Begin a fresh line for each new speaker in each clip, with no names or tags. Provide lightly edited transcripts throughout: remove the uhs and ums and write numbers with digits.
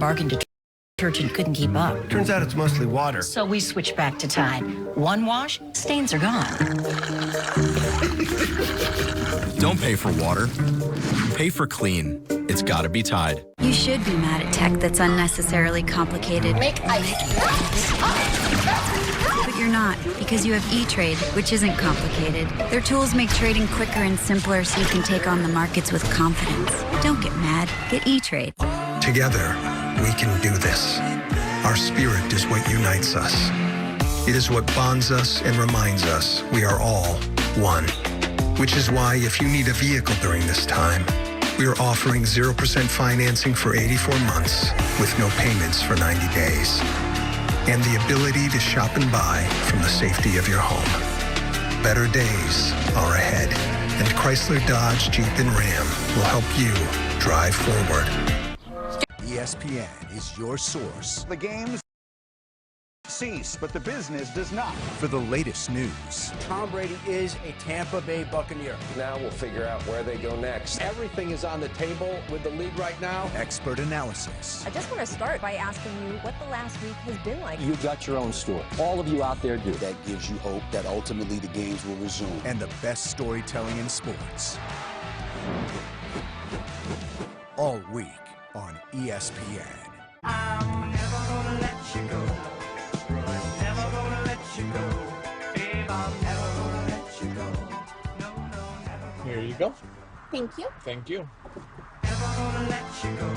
bargain detergent couldn't keep up.
Turns out it's mostly water.
So we switched back to Tide. One wash, stains are gone.
Don't pay for water. Pay for clean. It's gotta be Tide.
You should be mad at tech that's unnecessarily complicated.
Make ice.
But you're not, because you have E-Trade, which isn't complicated. Their tools make trading quicker and simpler so you can take on the markets with confidence. Don't get mad. Get E-Trade.
Together, we can do this. Our spirit is what unites us. It is what bonds us and reminds us we are all one. Which is why if you need a vehicle during this time, we are offering 0% financing for 84 months with no payments for 90 days. And the ability to shop and buy from the safety of your home. Better days are ahead, and Chrysler, Dodge, Jeep, and Ram will help you drive forward.
ESPN is your source.
The games cease, but the business does not.
For the latest news.
Tom Brady is a Tampa Bay Buccaneer.
Now we'll figure out where they go next.
Everything is on the table with the league right now.
Expert analysis.
I just want to start by asking you what the last week has been like.
You've got your own story. All of you out there do.
That gives you hope that ultimately the games will resume.
And the best storytelling in sports. All week on ESPN.
I'm never gonna let you go. Never gonna let you go. Babe, I'm never gonna let you go. No, never.
Here you go.
Thank you.
Thank you.
Never gonna let you go.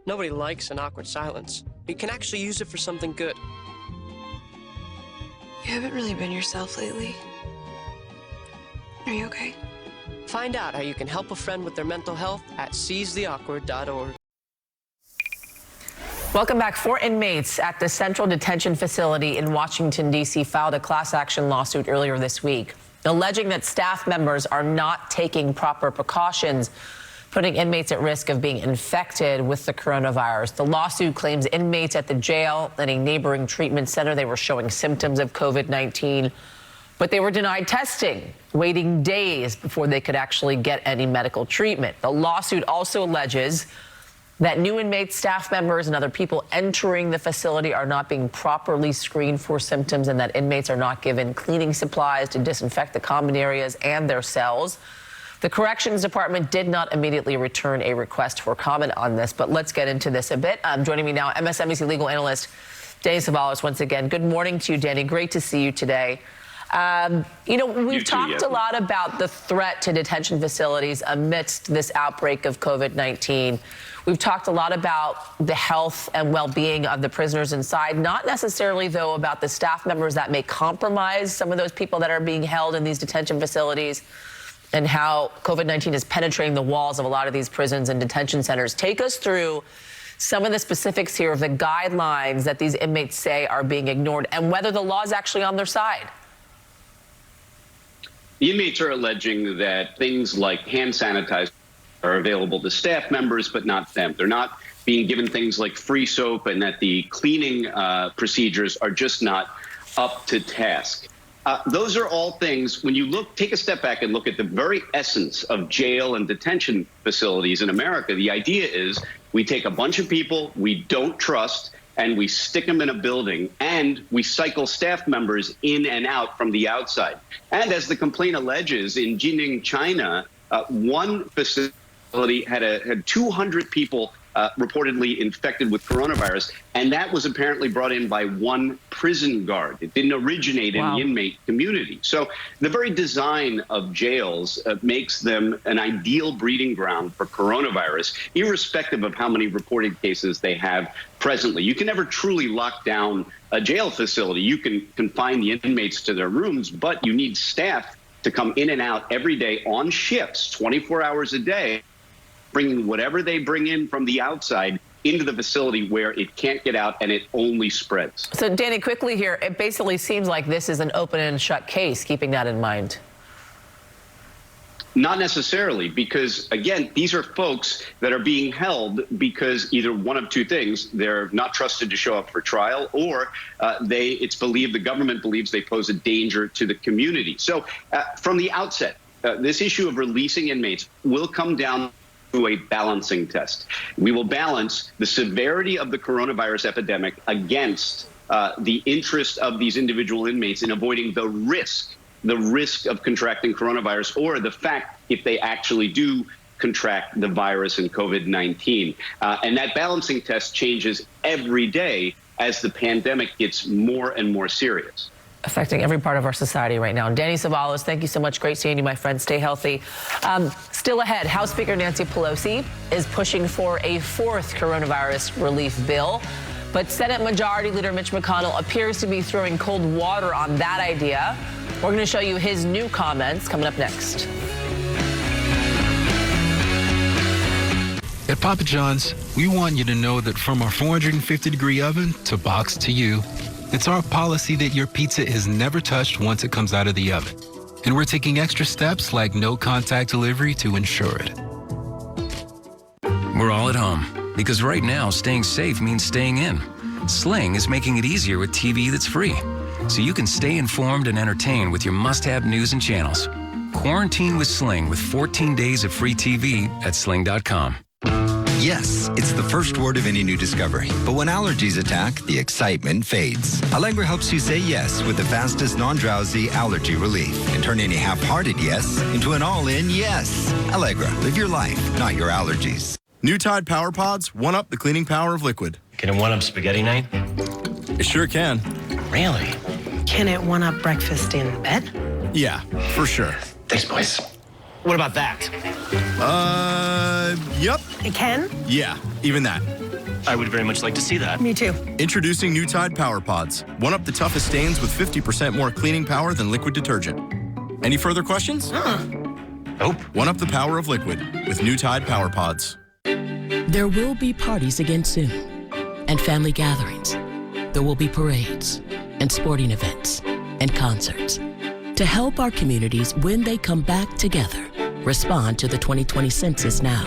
Nobody likes an awkward silence. You can actually use it for something good.
You haven't really been yourself lately. Are you okay?
Find out how you can help a friend with their mental health at seizetheawkward.org.
Welcome back. 4 inmates at the Central Detention Facility in Washington, D.C. filed a class action lawsuit earlier this week, alleging that staff members are not taking proper precautions, putting inmates at risk of being infected with the coronavirus. The lawsuit claims inmates at the jail and a neighboring treatment center, they were showing symptoms of COVID-19, but they were denied testing, waiting days before they could actually get any medical treatment. The lawsuit also alleges that new inmates, staff members, and other people entering the facility are not being properly screened for symptoms, and that inmates are not given cleaning supplies to disinfect the common areas and their cells. The Corrections Department did not immediately return a request for comment on this, but let's get into this a bit. Joining me now, MSNBC legal analyst Danny Savalas once again. Good morning to you, Danny. Great to see you today. We've talked a lot about the threat to detention facilities amidst this outbreak of COVID-19. We've talked a lot about the health and well-being of the prisoners inside, not necessarily, though, about the staff members that may compromise some of those people that are being held in these detention facilities, and how COVID-19 is penetrating the walls of a lot of these prisons and detention centers. Take us through some of the specifics here of the guidelines that these inmates say are being ignored and whether the law is actually on their side.
The inmates are alleging that things like hand sanitizer are available to staff members, but not them. They're not being given things like free soap, and that the cleaning procedures are just not up to task. Those are all things, when you take a step back and look at the very essence of jail and detention facilities in America, the idea is we take a bunch of people we don't trust and we stick them in a building, and we cycle staff members in and out from the outside. And as the complaint alleges, in Jining, China, one facility had 200 people reportedly infected with coronavirus, and that was apparently brought in by one prison guard. It didn't originate in the inmate community. So the very design of jails makes them an ideal breeding ground for coronavirus, irrespective of how many reported cases they have presently. You can never truly lock down a jail facility. You can confine the inmates to their rooms, but you need staff to come in and out every day on shifts, 24 hours a day, bringing whatever they bring in from the outside into the facility where it can't get out and it only spreads.
So, Danny, quickly here, it basically seems like this is an open and shut case, keeping that in mind.
Not necessarily, because, again, these are folks that are being held because either one of two things: they're not trusted to show up for trial, or it's believed, the government believes, they pose a danger to the community. So from the outset, this issue of releasing inmates will come down through a balancing test. We will balance the severity of the coronavirus epidemic against the interest of these individual inmates in avoiding the risk of contracting coronavirus, or the fact if they actually do contract the virus and COVID-19. And that balancing test changes every day as the pandemic gets more and more serious.
Affecting every part of our society right now. Danny Savalos, thank you so much. Great seeing you, my friend. Stay healthy. Still ahead, House Speaker Nancy Pelosi is pushing for a fourth coronavirus relief bill. But Senate Majority Leader Mitch McConnell appears to be throwing cold water on that idea. We're going to show you his new comments coming up next.
At Papa John's, we want you to know that from our 450-degree oven to box to you, it's our policy that your pizza is never touched once it comes out of the oven. And we're taking extra steps like no contact delivery to ensure it.
We're all at home because right now staying safe means staying in. Sling is making it easier with TV that's free, so you can stay informed and entertained with your must-have news and channels. Quarantine with Sling with 14 days of free TV at sling.com.
Yes, it's the first word of any new discovery. But when allergies attack, the excitement fades. Allegra helps you say yes with the fastest non-drowsy allergy relief and turn any half-hearted yes into an all-in yes. Allegra, live your life, not your allergies.
New Tide Power Pods one-up the cleaning power of liquid.
Can it one-up spaghetti night?
It sure can.
Really?
Can it one-up breakfast in bed?
Yeah, for sure.
Thanks, boys. What about that?
Yep.
It can?
Yeah, even that.
I would very much like to see that.
Me too.
Introducing New Tide Power Pods. One up the toughest stains with 50% more cleaning power than liquid detergent. Any further questions?
Nope.
One up the power of liquid with New Tide Power Pods.
There will be parties again soon, and family gatherings. There will be parades, and sporting events, and concerts. To help our communities when they come back together, respond to the 2020 census now.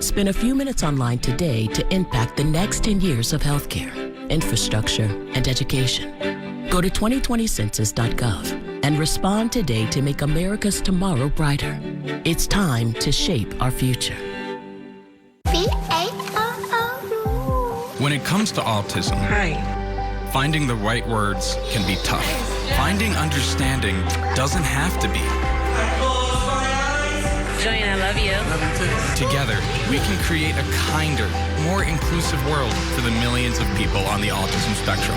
Spend a few minutes online today to impact the next 10 years of healthcare, infrastructure, and education. Go to 2020census.gov and respond today to make America's tomorrow brighter. It's time to shape our future.
When it comes to autism, finding the right words can be tough. Finding understanding doesn't have to be.
Julian, I love you.
Together, we can create a kinder, more inclusive world for the millions of people on the autism spectrum.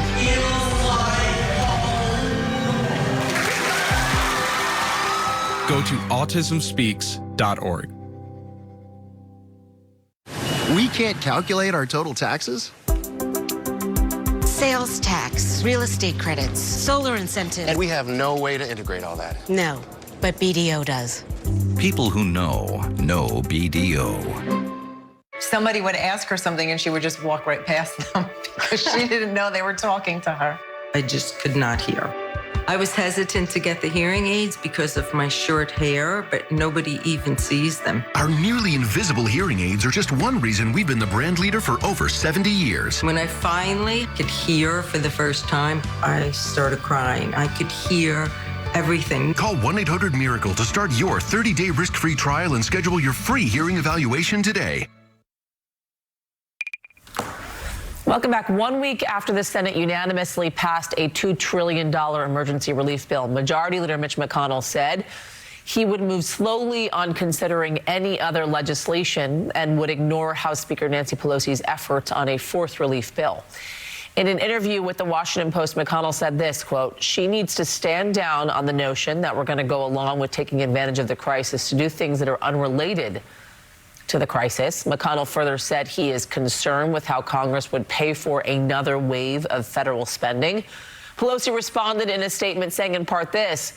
Go to autismspeaks.org.
We can't calculate our total taxes?
Sales tax, real estate credits, solar incentives.
And we have no way to integrate all that.
No, but BDO does.
People who know BDO.
Somebody would ask her something and she would just walk right past them because she didn't know they were talking to her.
I just could not hear. I was hesitant to get the hearing aids because of my short hair, but nobody even sees them.
Our nearly invisible hearing aids are just one reason we've been the brand leader for over 70 years.
When I finally could hear for the first time, I started crying. I could hear everything.
Call 1-800-MIRACLE to start your 30-day risk-free trial and schedule your free hearing evaluation today.
Welcome back. 1 week after the Senate unanimously passed a $2 trillion emergency relief bill, Majority Leader Mitch McConnell said he would move slowly on considering any other legislation and would ignore House Speaker Nancy Pelosi's efforts on a fourth relief bill. In an interview with the Washington Post, McConnell said this, quote, "She needs to stand down on the notion that we're going to go along with taking advantage of the crisis to do things that are unrelated to the crisis." McConnell further said he is concerned with how Congress would pay for another wave of federal spending. Pelosi responded in a statement saying in part this: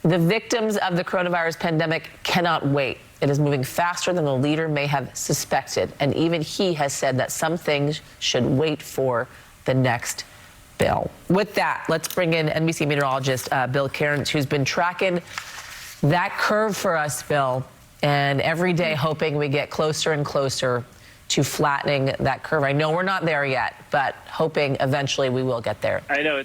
"The victims of the coronavirus pandemic cannot wait. It is moving faster than the leader may have suspected. And even he has said that some things should wait for the next bill." With that, let's bring in NBC meteorologist Bill Cairns, who's been tracking that curve for us, Bill. And every day hoping we get closer and closer to flattening that curve. I know we're not there yet, but hoping eventually we will get there.
I know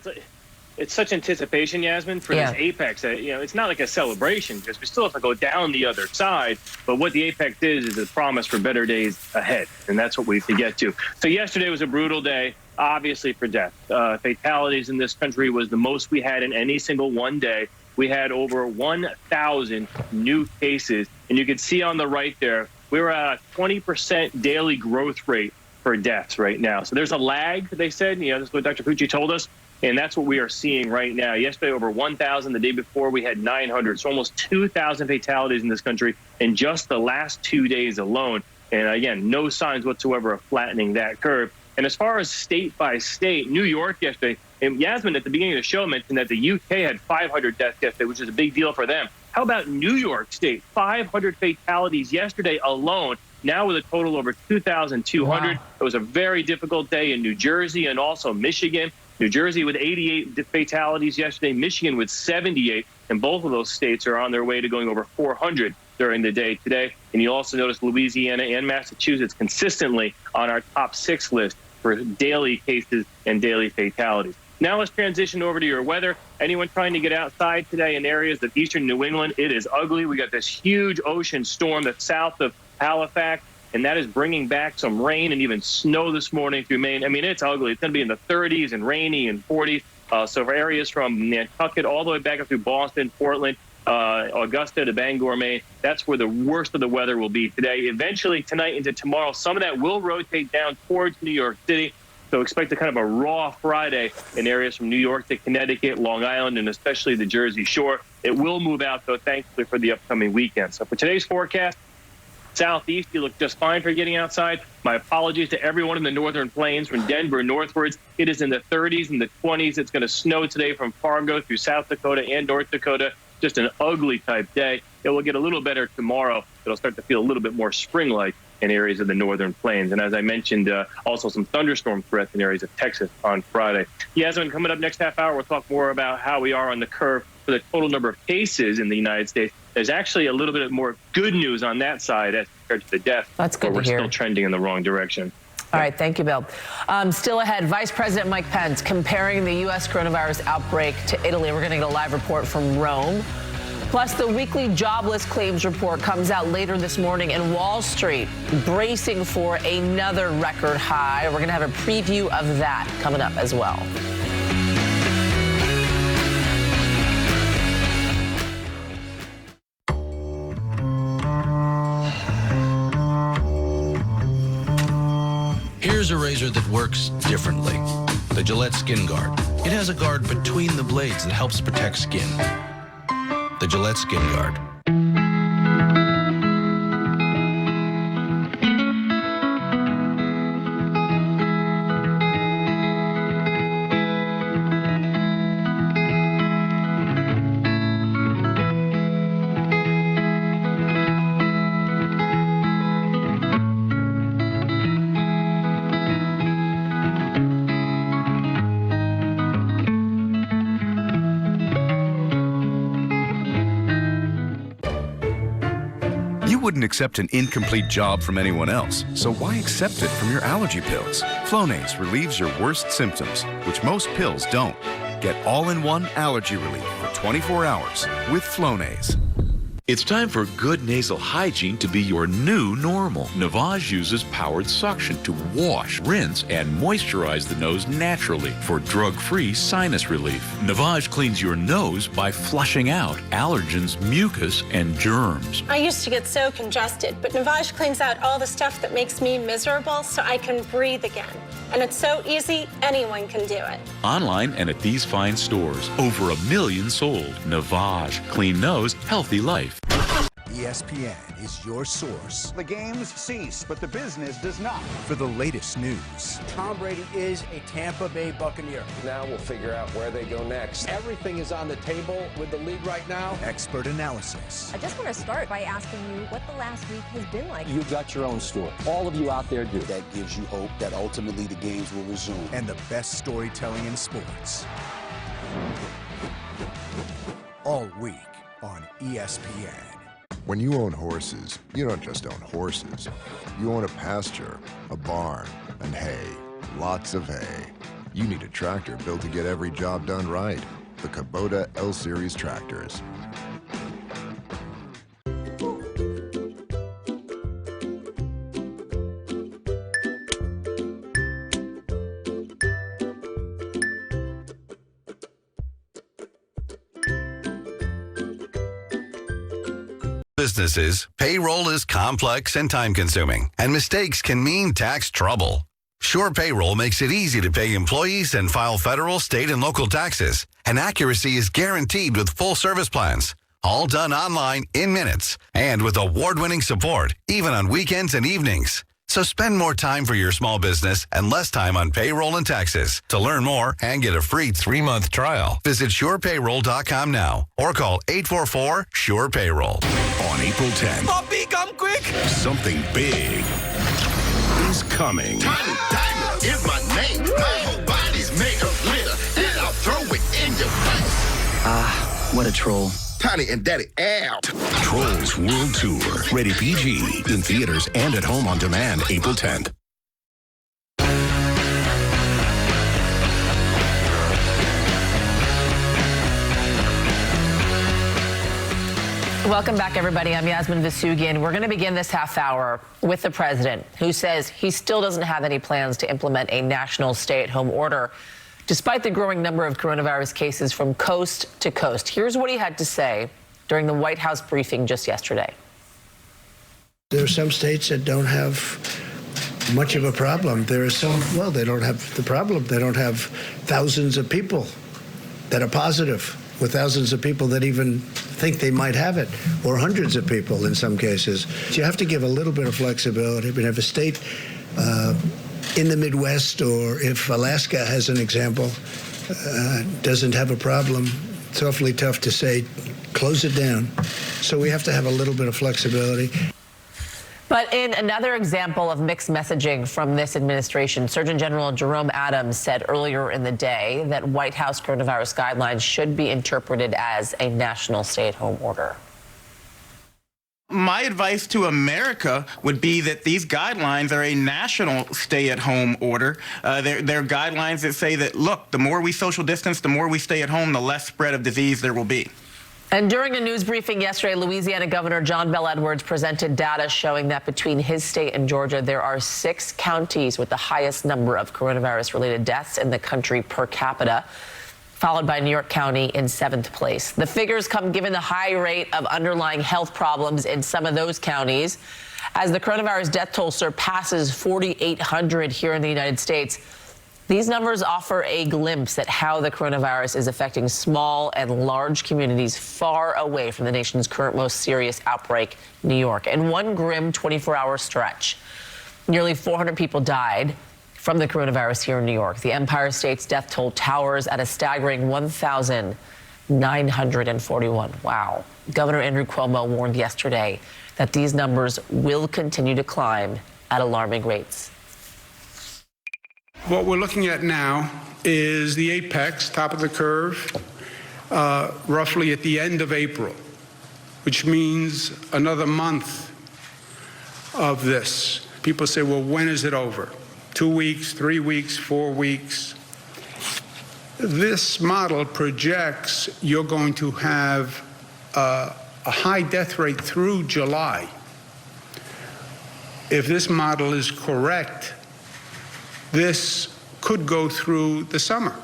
it's such anticipation, Yasmin, for this apex. That, it's not like a celebration because we still have to go down the other side. But what the apex is a promise for better days ahead, and that's what we have to get to. So yesterday was a brutal day, obviously, for death. Fatalities in this country was the most we had in any single one day. We had over 1,000 new cases, and you can see on the right there, we were at a 20% daily growth rate for deaths right now. So there's a lag, they said. That's what Dr. Pucci told us. And that's what we are seeing right now. Yesterday, over 1,000. The day before, we had 900. So almost 2,000 fatalities in this country in just the last 2 days alone. And again, no signs whatsoever of flattening that curve. And as far as state by state, New York yesterday, and Yasmin at the beginning of the show mentioned that the UK had 500 deaths yesterday, which is a big deal for them. How about New York State? 500 fatalities yesterday alone, now with a total over 2,200. Wow. It was a very difficult day in New Jersey and also Michigan. New Jersey with 88 fatalities yesterday, Michigan with 78, and both of those states are on their way to going over 400 during the day today. And you also notice Louisiana and Massachusetts consistently on our top 6 list for daily cases and daily fatalities. Now let's transition over to your weather. Anyone trying to get outside today in areas of eastern New England, it is ugly. We got this huge ocean storm that's south of Halifax, and that is bringing back some rain and even snow this morning through Maine. I mean, it's ugly. It's going to be in the 30s and rainy and 40s. So for areas from Nantucket all the way back up through Boston, Portland, Augusta to Bangor, Maine, that's where the worst of the weather will be today. Eventually tonight into tomorrow, some of that will rotate down towards New York City. So expect a kind of a raw Friday in areas from New York to Connecticut, Long Island, and especially the Jersey Shore. It will move out, though, thankfully, for the upcoming weekend. So for today's forecast, southeast, you look just fine for getting outside. My apologies to everyone in the northern plains from Denver northwards. It is in the 30s and the 20s. It's going to snow today from Fargo through South Dakota and North Dakota. Just an ugly type day. It will get a little better tomorrow. It'll start to feel a little bit more spring-like in areas of the northern plains. And as I mentioned, also some thunderstorm threats in areas of Texas on Friday. Yasmin, coming up next half hour, we'll talk more about how we are on the curve for the total number of cases in the United States. There's actually a little bit more good news on that side as compared to the death.
That's good to
we're
hear.
Still trending in the wrong direction.
All right, thank you, Bill. Still ahead, Vice President Mike Pence comparing the U.S. coronavirus outbreak to Italy. We're going to get a live report from Rome. Plus, the weekly jobless claims report comes out later this morning, and Wall Street bracing for another record high. We're going to have a preview of that coming up as well.
Here's a razor that works differently. The Gillette Skin Guard. It has a guard between the blades that helps protect skin. The Gillette Skin Guard.
You wouldn't accept an incomplete job from anyone else, so why accept it from your allergy pills? Flonase relieves your worst symptoms, which most pills don't. Get all-in-one allergy relief for 24 hours with Flonase.
It's time for good nasal hygiene to be your new normal. Navage uses powered suction to wash, rinse, and moisturize the nose naturally for drug-free sinus relief. Navage cleans your nose by flushing out allergens, mucus, and germs.
I used to get so congested, but Navage cleans out all the stuff that makes me miserable so I can breathe again. And it's so easy, anyone can do it.
Online and at these fine stores. Over 1 million sold. Navage. Clean nose, healthy life.
ESPN is your source.
The games cease, but the business does not.
For the latest news.
Tom Brady is a Tampa Bay Buccaneer.
Now we'll figure out where they go next.
Everything is on the table with the league right now.
Expert analysis.
I just want to start by asking you what the last week has been like.
You've got your own story. All of you out there do.
That gives you hope that ultimately the games will resume.
And the best storytelling in sports. All week on ESPN.
When you own horses, you don't just own horses. You own a pasture, a barn, and hay. Lots of hay. You need a tractor built to get every job done right. The Kubota L-Series tractors.
Businesses, payroll is complex and time-consuming, and mistakes can mean tax trouble. Sure Payroll makes it easy to pay employees and file federal, state, and local taxes, and accuracy is guaranteed with full service plans. All done online in minutes, and with award-winning support, even on weekends and evenings. So spend more time for your small business and less time on payroll and taxes. To learn more and get a free 3-month trial, visit surepayroll.com now or call 844-SURE-PAYROLL.
On April 10th,
Poppy, come quick!
something big is coming.
Tiny Diamond is my name. My whole body's made of glitter, and I'll throw it in your face.
Ah, what a troll.
Tiny and Daddy out.
Trolls World Tour. Rated PG. In theaters and at home on demand April 10th.
Welcome back, everybody. I'm Yasmin Vasugian. We're going to begin this half hour with the president, who says he still doesn't have any plans to implement a national stay-at-home order, despite the growing number of coronavirus cases from coast to coast. Here's what he had to say during the White House briefing just yesterday.
There are some states that don't have much of a problem. There are some, well, they don't have the problem. They don't have thousands of people that are positive, with thousands of people that even think they might have it, or hundreds of people in some cases. You have to give a little bit of flexibility. But if a state in the Midwest, or if Alaska, as an example, doesn't have a problem, it's awfully tough to say, close it down. So we have to have a little bit of flexibility.
But in another example of mixed messaging from this administration, Surgeon General Jerome Adams said earlier in the day that White House coronavirus guidelines should be interpreted as a national stay-at-home order.
My advice to America would be that these guidelines are a national stay-at-home order. They're guidelines that say that, look, the more we social distance, the more we stay at home, the less spread of disease there will be.
And during a news briefing yesterday, Louisiana Governor John Bel Edwards presented data showing that between his state and Georgia, there are 6 counties with the highest number of coronavirus-related deaths in the country per capita, followed by New York County in 7th place. The figures come given the high rate of underlying health problems in some of those counties. As the coronavirus death toll surpasses 4,800 here in the United States, these numbers offer a glimpse at how the coronavirus is affecting small and large communities far away from the nation's current most serious outbreak, New York. In one grim 24-hour stretch, nearly 400 people died from the coronavirus here in New York. The Empire State's death toll towers at a staggering 1,941. Wow. Governor Andrew Cuomo warned yesterday that these numbers will continue to climb at alarming rates.
What we're looking at now is the apex, top of the curve, roughly at the end of April, which means another month of this. People say, well, when is it over? 2 weeks, 3 weeks, 4 weeks. This model projects you're going to have a high death rate through July. If this model is correct, this could go through the summer.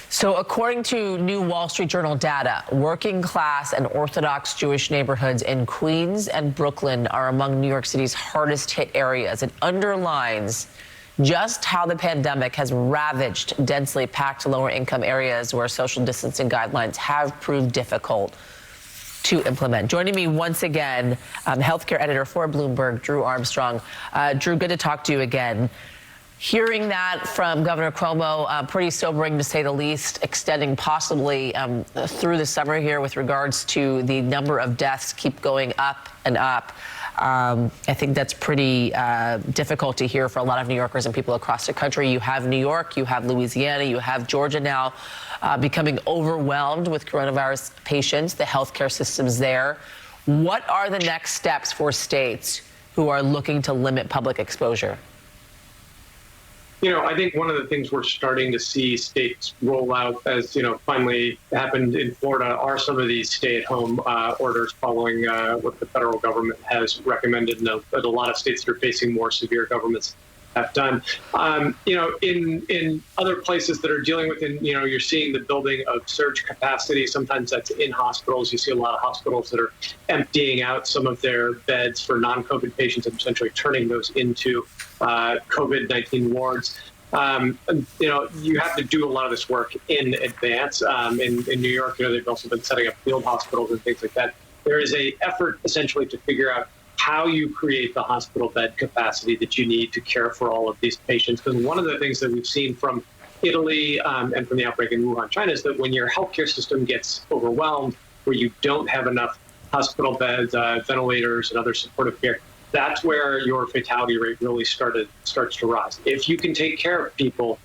So according to new Wall Street Journal data, working class and Orthodox Jewish neighborhoods in Queens and Brooklyn are among New York City's hardest hit areas. It underlines just how the pandemic has ravaged densely packed lower income areas where social distancing guidelines have proved difficult to implement. Joining me once again, healthcare editor for Bloomberg, Drew Armstrong. Drew, good to talk to you again. Hearing that from Governor Cuomo, pretty sobering to say the least, extending possibly through the summer here with regards to the number of deaths keep going up and up. I think that's pretty difficult to hear for a lot of New Yorkers and people across the country. You have New York, you have Louisiana, you have Georgia now becoming overwhelmed with coronavirus patients, the healthcare systems there. What are the next steps for states who are looking to limit public exposure?
I think one of the things we're starting to see states roll out, as finally happened in Florida, are some of these stay-at-home orders following what the federal government has recommended, and that a lot of states that are facing more severe governments have done. In other places that are dealing with, you're seeing the building of surge capacity. Sometimes that's in hospitals. You see a lot of hospitals that are emptying out some of their beds for non-COVID patients and essentially turning those into COVID-19 wards. You have to do a lot of this work in advance. In New York, they've also been setting up field hospitals and things like that. There is an effort essentially to figure out how you create the hospital bed capacity that you need to care for all of these patients. Because one of the things that we've seen from Italy and from the outbreak in Wuhan, China, is that when your healthcare system gets overwhelmed, where you don't have enough hospital beds, ventilators, and other supportive care, that's where your fatality rate really starts to rise. If you can take care of people,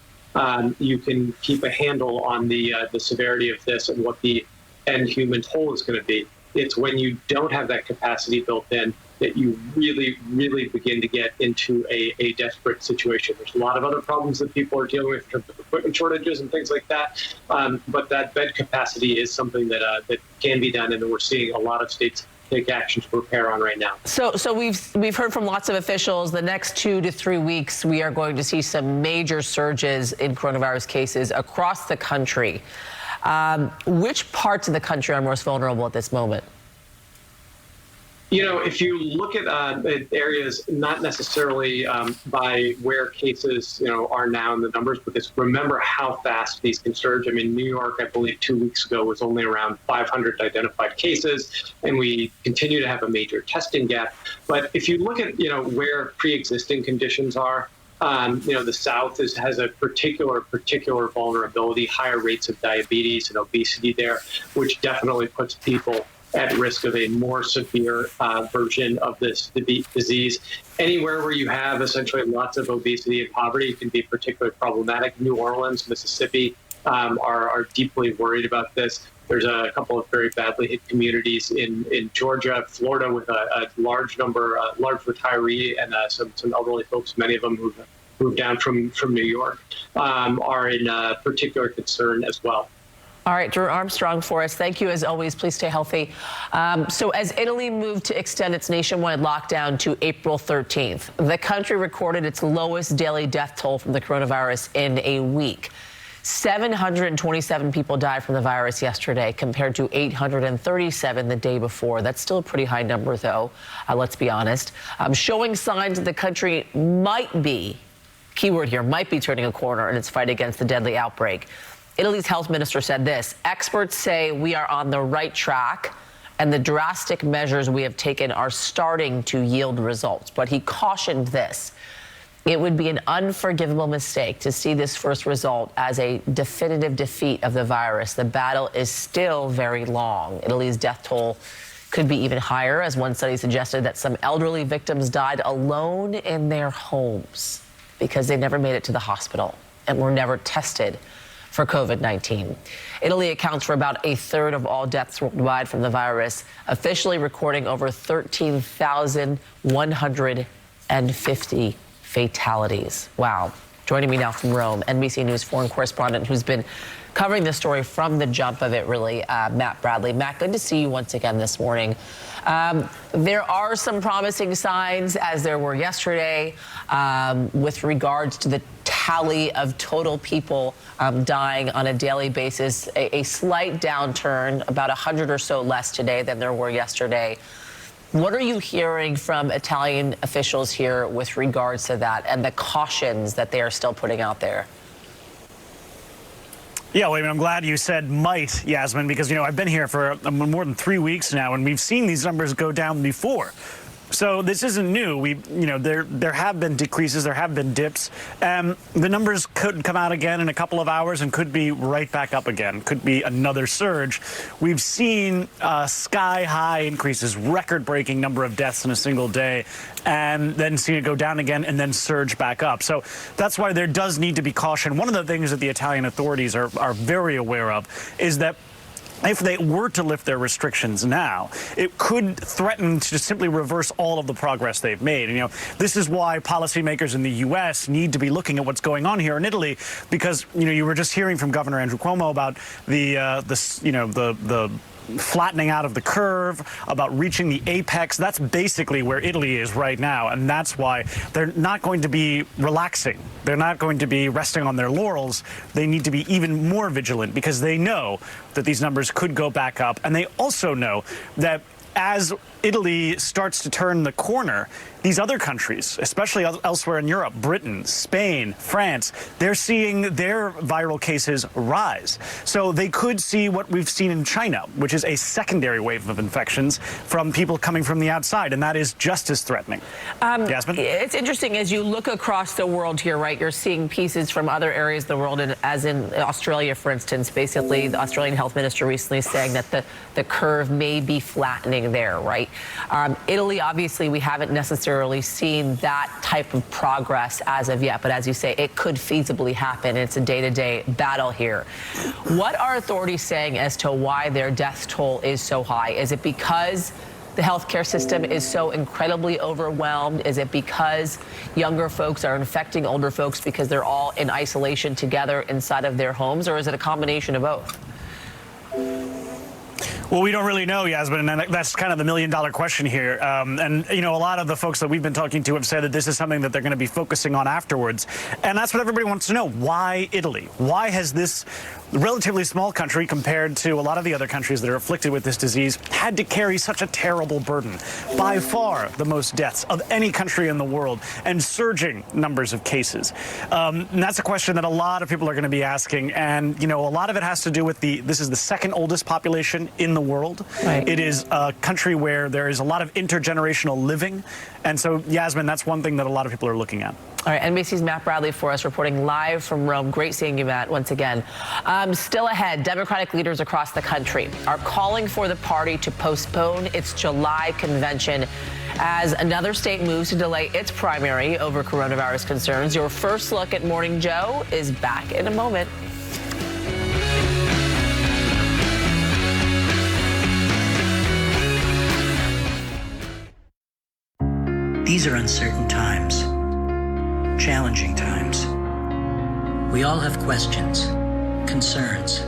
you can keep a handle on the severity of this and what the end human toll is going to be. It's when you don't have that capacity built in that you really, really begin to get into a desperate situation. There's a lot of other problems that people are dealing with in terms of equipment shortages and things like that. But that bed capacity is something that can be done, and that we're seeing a lot of states take action to prepare on right now.
So we've heard from lots of officials the next 2 to 3 weeks we are going to see some major surges in coronavirus cases across the country. Which parts of the country are most vulnerable at this moment?
If you look at areas, not necessarily by where cases, are now in the numbers, but just remember how fast these can surge. I mean, New York, I believe 2 weeks ago, was only around 500 identified cases, and we continue to have a major testing gap. But if you look at, where pre-existing conditions are, the South has a particular vulnerability, higher rates of diabetes and obesity there, which definitely puts people at risk of a more severe version of this disease. Anywhere where you have essentially lots of obesity and poverty can be particularly problematic. New Orleans, Mississippi are deeply worried about this. There's a couple of very badly hit communities in Georgia, Florida, with a large retiree and some elderly folks, many of them who've moved down from New York, are in particular concern as well.
All right, Drew Armstrong for us. Thank you as always. Please stay healthy. So as Italy moved to extend its nationwide lockdown to April 13th, the country recorded its lowest daily death toll from the coronavirus in a week. 727 people died from the virus yesterday compared to 837 the day before. That's still a pretty high number, though, let's be honest. Showing signs that the country might be, keyword here, might be turning a corner in its fight against the deadly outbreak. Italy's health minister said this: experts say we are on the right track and the drastic measures we have taken are starting to yield results. But he cautioned this: it would be an unforgivable mistake to see this first result as a definitive defeat of the virus. The battle is still very long. Italy's death toll could be even higher, as one study suggested that some elderly victims died alone in their homes because they never made it to the hospital and were never tested for COVID-19. Italy accounts for about a third of all deaths worldwide from the virus, officially recording over 13,150 fatalities. Wow. Joining me now from Rome, NBC News foreign correspondent who's been covering this story from the jump of it, really, Matt Bradley. Matt, good to see you once again this morning. There are some promising signs, as there were yesterday, with regards to the tally of total people dying on a daily basis. A slight downturn, about 100 or so less today than there were yesterday. What are you hearing from Italian officials here with regards to that and the cautions that they are still putting out there?
Yeah, well, I mean, I'm glad you said might, Yasmin, because, I've been here for more than 3 weeks now, and we've seen these numbers go down before. So this isn't new. There have been decreases, there have been dips. The numbers could come out again in a couple of hours and could be right back up again. Could be another surge. We've seen sky-high increases, record-breaking number of deaths in a single day, and then seen it go down again and then surge back up. So that's why there does need to be caution. One of the things that the Italian authorities are very aware of is that if they were to lift their restrictions now, it could threaten to just simply reverse all of the progress they've made. And, this is why policymakers in the U.S. need to be looking at what's going on here in Italy, because, you were just hearing from Governor Andrew Cuomo about the flattening out of the curve, about reaching the apex. That's basically where Italy is right now, and that's why they're not going to be relaxing. They're not going to be resting on their laurels. They need to be even more vigilant because they know that these numbers could go back up, and they also know that as Italy starts to turn the corner, these other countries, especially elsewhere in Europe, Britain, Spain, France, they're seeing their viral cases rise. So they could see what we've seen in China, which is a secondary wave of infections from people coming from the outside, and that is just as threatening. Yasmin?
It's interesting as you look across the world here, right? You're seeing pieces from other areas of the world, and as in Australia, for instance, basically the Australian health minister recently saying that the curve may be flattening there, right? Italy, obviously, we haven't necessarily seen that type of progress as of yet, but as you say, it could feasibly happen. It's a day-to-day battle here. What are authorities saying as to why their death toll is so high? Is it because the healthcare system is so incredibly overwhelmed? Is it because younger folks are infecting older folks because they're all in isolation together inside of their homes, or is it a combination of both?
Well, we don't really know, Yasmin, and that's kind of the million-dollar question here. And, a lot of the folks that we've been talking to have said that this is something that they're going to be focusing on afterwards. And that's what everybody wants to know. Why Italy? Why has this relatively small country, compared to a lot of the other countries that are afflicted with this disease, had to carry such a terrible burden? By far the most deaths of any country in the world, and surging numbers of cases. And that's a question that a lot of people are going to be asking. And, a lot of it has to do with this is the second oldest population in the world. Right. It is a country where there is a lot of intergenerational living. And so, Yasmin, that's one thing that a lot of people are looking at.
All right, NBC's Matt Bradley for us, reporting live from Rome. Great seeing you, Matt, once again. Still ahead, Democratic leaders across the country are calling for the party to postpone its July convention as another state moves to delay its primary over coronavirus concerns. Your first look at Morning Joe is back in a moment.
These are uncertain times, challenging times. We all have questions, concerns,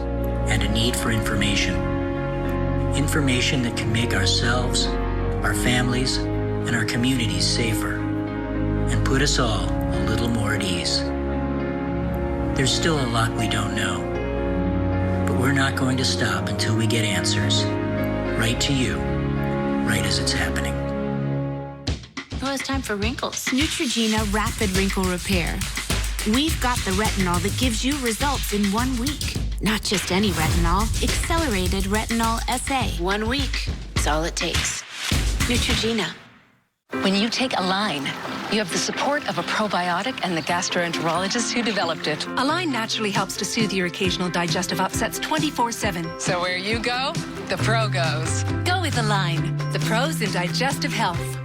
and a need for information. Information that can make ourselves, our families, and our communities safer, and put us all a little more at ease. There's still a lot we don't know, but we're not going to stop until we get answers, right to you, right as it's happening.
Well, it's time for wrinkles. Neutrogena Rapid Wrinkle Repair. We've got the retinol that gives you results in 1 week. Not just any retinol, accelerated retinol SA. 1 week is all it takes. Neutrogena.
When you take Align, you have the support of a probiotic and the gastroenterologist who developed it.
Align naturally helps to soothe your occasional digestive upsets 24/7.
So where you go, the pro goes.
Go with Align, the pros in digestive health.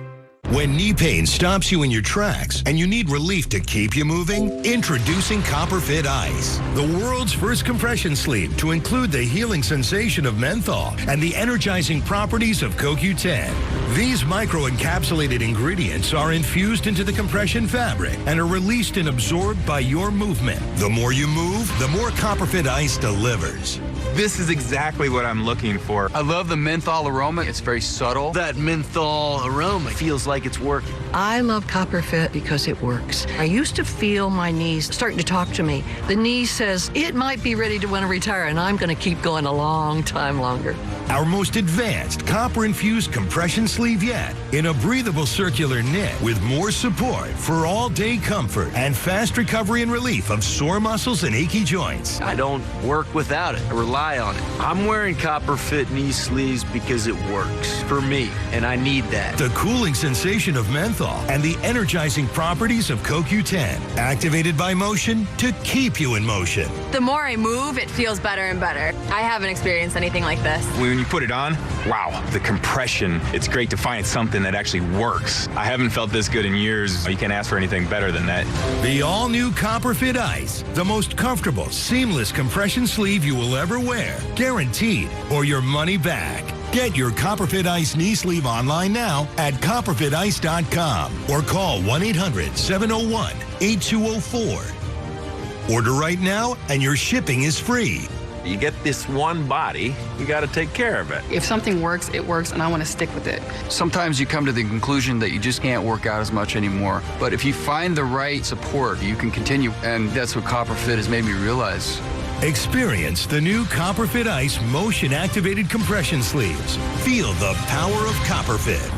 When knee pain stops you in your tracks and you need relief to keep you moving, introducing Copperfit Ice, the world's first compression sleeve to include the healing sensation of menthol and the energizing properties of CoQ10. These micro-encapsulated ingredients are infused into the compression fabric and are released and absorbed by your movement. The more you move, the more Copperfit Ice delivers.
This is exactly what I'm looking for. I love the menthol aroma. It's very subtle. That menthol aroma feels like it's working.
I love Copperfit because it works. I used to feel my knees starting to talk to me. The knee says it might be ready to want to retire, and I'm going to keep going a long time longer.
Our most advanced copper-infused compression sleeve yet, in a breathable circular knit with more support for all-day comfort and fast recovery and relief of sore muscles and achy joints.
I don't work without it. I rely on it. I'm wearing Copperfit knee sleeves because it works for me, and I need that.
The cooling sensation of menthol menthol and the energizing properties of CoQ10, activated by motion to keep you in motion.
The more I move, it feels better and better. I haven't experienced anything like this.
When you put it on, wow, the compression. It's great to find something that actually works. I haven't felt this good in years. You can't ask for anything better than that.
The all-new CopperFit Ice, the most comfortable, seamless compression sleeve you will ever wear. Guaranteed, or your money back. Get your CopperFit Ice knee sleeve online now at copperfitice.com or call 1-800-701-8204. Order right now and your shipping is free.
You get this one body, you got to take care of it.
If something works, it works, and I want to stick with it.
Sometimes you come to the conclusion that you just can't work out as much anymore. But if you find the right support, you can continue, and that's what CopperFit has made me realize.
Experience the new CopperFit Ice motion-activated compression sleeves. Feel the power of CopperFit.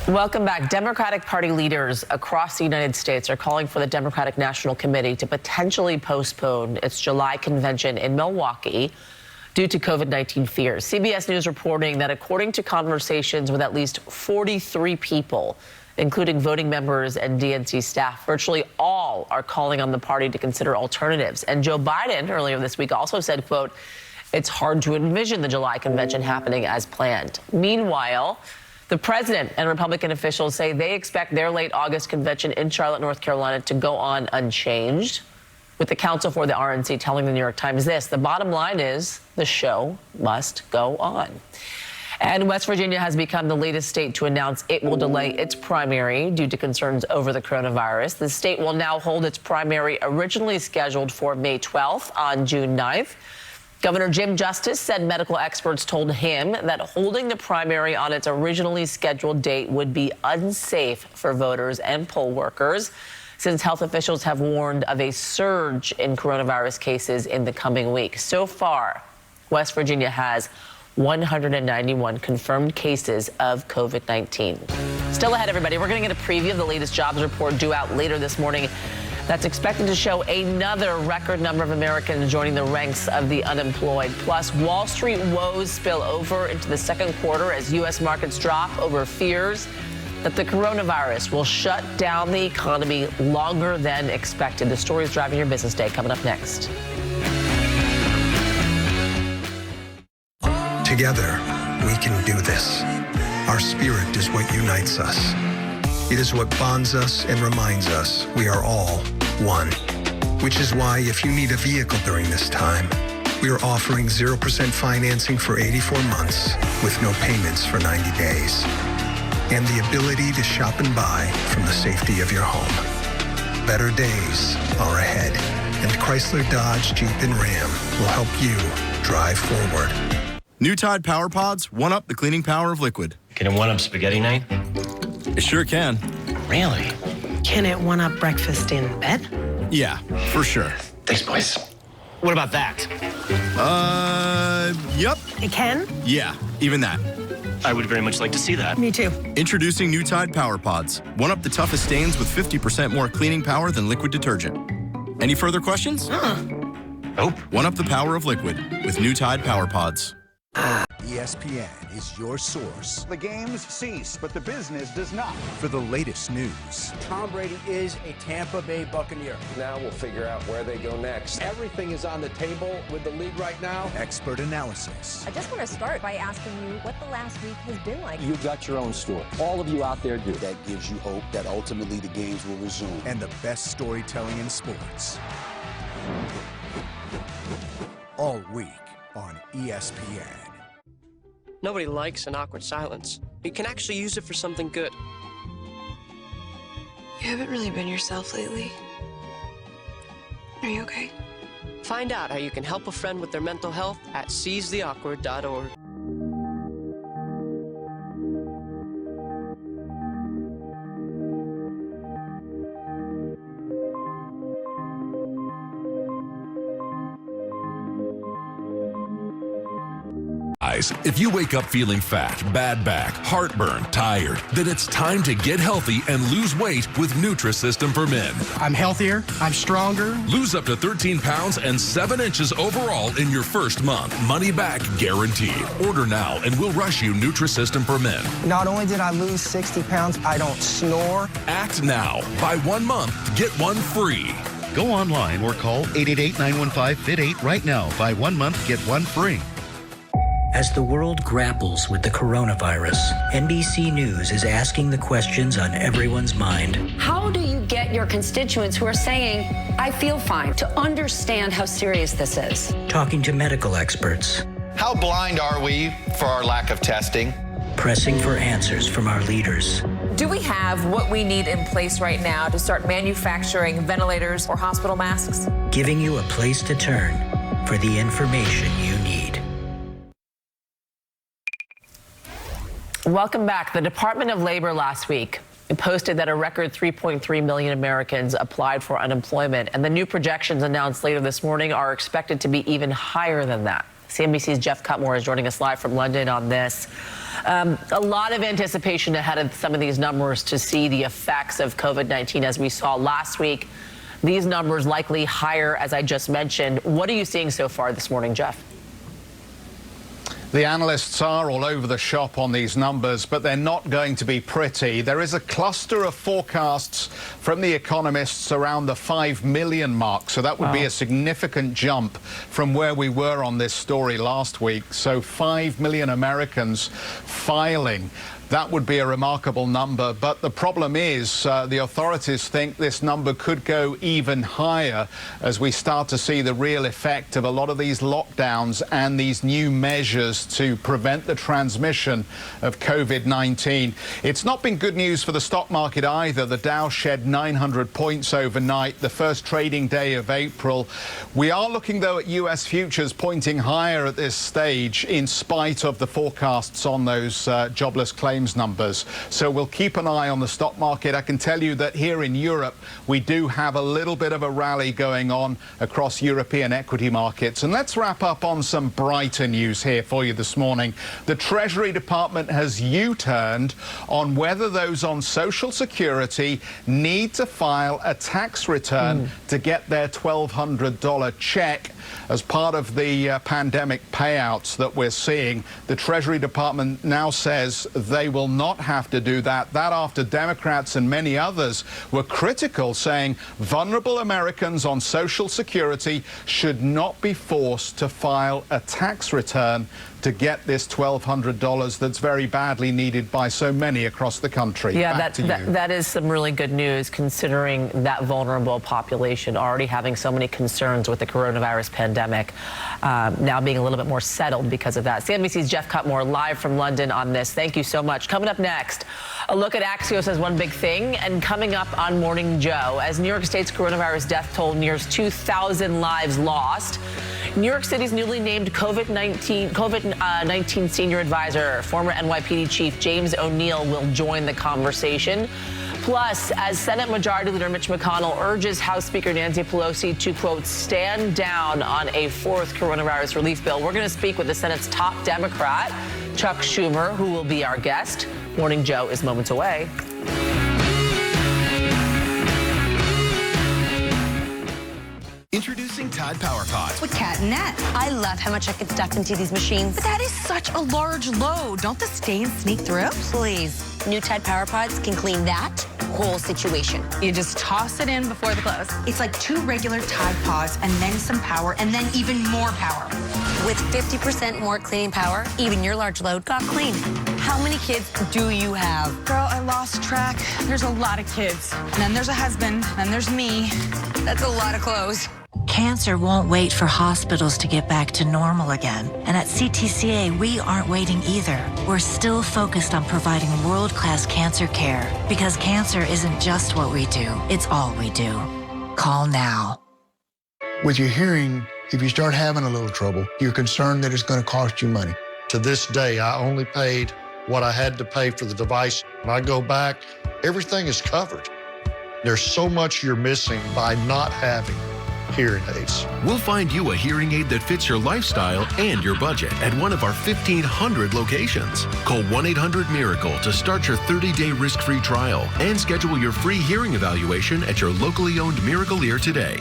Welcome back. Democratic Party leaders across the United States are calling for the Democratic National Committee to potentially postpone its July convention in Milwaukee due to COVID-19 fears. CBS News reporting that according to conversations with at least 43 people, including voting members and DNC staff, virtually all are calling on the party to consider alternatives. And Joe Biden earlier this week also said, quote, "It's hard to envision the July convention happening as planned." Meanwhile, the president and Republican officials say they expect their late August convention in Charlotte, North Carolina to go on unchanged, with the counsel for the RNC telling the New York Times this: the bottom line is the show must go on. And West Virginia has become the latest state to announce it will delay its primary due to concerns over the coronavirus. The state will now hold its primary originally scheduled for May 12th on June 9th. Governor Jim Justice said medical experts told him that holding the primary on its originally scheduled date would be unsafe for voters and poll workers, since health officials have warned of a surge in coronavirus cases in the coming week. So far, West Virginia has 191 confirmed cases of COVID-19. Still ahead, everybody, we're going to get a preview of the latest jobs report due out later this morning. That's expected to show another record number of Americans joining the ranks of the unemployed. Plus, Wall Street woes spill over into the second quarter as U.S. markets drop over fears that the coronavirus will shut down the economy longer than expected. The story is driving your business day, coming up next.
Together, we can do this. Our spirit is what unites us. It is what bonds us and reminds us we are all one. Which is why if you need a vehicle during this time, we are offering 0% financing for 84 months with no payments for 90 days. And the ability to shop and buy from the safety of your home. Better days are ahead, and Chrysler, Dodge, Jeep, and Ram will help you drive forward.
New Tide Power Pods one-up the cleaning power of liquid.
Can it one-up spaghetti night?
It sure can.
Really?
Can it one-up breakfast in bed?
Yeah, for sure.
Thanks, boys. What about that?
Yep.
It can?
Yeah, even that.
I would very much like to see that.
Me too.
Introducing New Tide Power Pods. One-up the toughest stains with 50% more cleaning power than liquid detergent. Any further questions?
Nope.
One-up the power of liquid with New Tide Power Pods.
ESPN is your source
The games cease, but the business does not.
for the latest news.
Tom Brady is a Tampa Bay Buccaneer.
Now we'll figure out where they go next.
Everything is on the table with the league right now.
Expert analysis.
I just want to start by asking you what the last week has been like.
You've got your own story. All of you out there do.
That gives you hope that ultimately the games will resume.
And the best storytelling in sports. All week on ESPN.
Nobody likes an awkward silence. You can actually use it for something good.
You haven't really been yourself lately. Are you okay?
Find out how you can help a friend with their mental health at seizetheawkward.org.
Guys, if you wake up feeling fat, bad back, heartburn, tired, then it's time to get healthy and lose weight with Nutrisystem for Men.
I'm healthier, I'm stronger.
Lose up to 13 pounds and 7 inches overall in your first month. Money back guaranteed. Order now and we'll rush you Nutrisystem for Men.
Not only did I lose 60 pounds, I don't snore.
Act now. Buy 1 month, get 1 free.
Go online or call 888-915-FIT8 right now. Buy 1 month, get 1 free.
As the world grapples with the coronavirus, NBC News is asking the questions on everyone's mind.
How do you get your constituents who are saying, I feel fine, to understand how serious this is?
Talking to medical experts.
How blind are we for our lack of testing?
Pressing for answers from our leaders.
Do we have what we need in place right now to start manufacturing ventilators or hospital masks?
Giving you a place to turn for the information you need.
Welcome back. The Department of Labor last week posted that a record 3.3 million Americans applied for unemployment, and the new projections announced later this morning are expected to be even higher than that. CNBC's Jeff Cutmore is joining us live from London on this. A lot of anticipation ahead of some of these numbers to see the effects of COVID-19 as we saw last week. These numbers likely higher, as I just mentioned. What are you seeing so far this morning, Jeff?
The analysts are all over the shop on these numbers, but they're not going to be pretty. There is a cluster of forecasts from the economists around the 5 million mark, so that would be a significant jump from where we were on this story last week. So 5 million Americans filing. That would be a remarkable number, but the problem is the authorities think this number could go even higher as we start to see the real effect of a lot of these lockdowns and these new measures to prevent the transmission of COVID-19. It's not been good news for the stock market either. The Dow shed 900 points overnight, the first trading day of April. We are looking, though, at U.S. futures pointing higher at this stage in spite of the forecasts on those jobless claims numbers. So we'll keep an eye on the stock market. I can tell you that here in Europe, we do have a little bit of a rally going on across European equity markets. And let's wrap up on some brighter news here for you this morning. The Treasury Department has U-turned on whether those on Social Security need to file a tax return to get their $1,200 check as part of the pandemic payouts that we're seeing. The Treasury Department now says they will not have to do that. That after Democrats and many others were critical, saying vulnerable Americans on Social Security should not be forced to file a tax return to get this $1,200 that's very badly needed by so many across the country.
Yeah, that is some really good news, considering that vulnerable population already having so many concerns with the coronavirus pandemic, now being a little bit more settled because of that. CNBC's Jeff Cutmore live from London on this. Thank you so much. Coming up next, a look at Axios as one big thing, and coming up on Morning Joe, as New York State's coronavirus death toll nears 2,000 lives lost. New York City's newly named COVID-19 senior advisor, former NYPD Chief James O'Neill, will join the conversation. Plus, as Senate Majority Leader Mitch McConnell urges House Speaker Nancy Pelosi to, quote, stand down on a fourth coronavirus relief bill, we're going to speak with the Senate's top Democrat, Chuck Schumer, who will be our guest. Morning Joe is moments away.
Introducing Tide Power Pods.
With cat and net. I love how much I can stuff into these machines. But that is such a large load. Don't the stains sneak through? Please. New Tide Power Pods can clean that whole situation.
You just toss it in before the close.
It's like 2 regular Tide Pods and then some power and then even more power. With 50% more cleaning power, even your large load got clean. How many kids do you have?
Girl, I lost track. There's a lot of kids. And then there's a husband. And there's me.
That's a lot of clothes.
Cancer won't wait for hospitals to get back to normal again. And at CTCA, we aren't waiting either. We're still focused on providing world-class cancer care, because cancer isn't just what we do, it's all we do. Call now.
With your hearing, if you start having a little trouble, you're concerned that it's going to cost you money.
To this day, I only paid what I had to pay for the device. When I go back, everything is covered. There's so much you're missing by not having hearing aids.
We'll find you a hearing aid that fits your lifestyle and your budget at one of our 1,500 locations. Call 1-800-MIRACLE to start your 30-day risk-free trial and schedule your free hearing evaluation at your locally owned Miracle Ear today.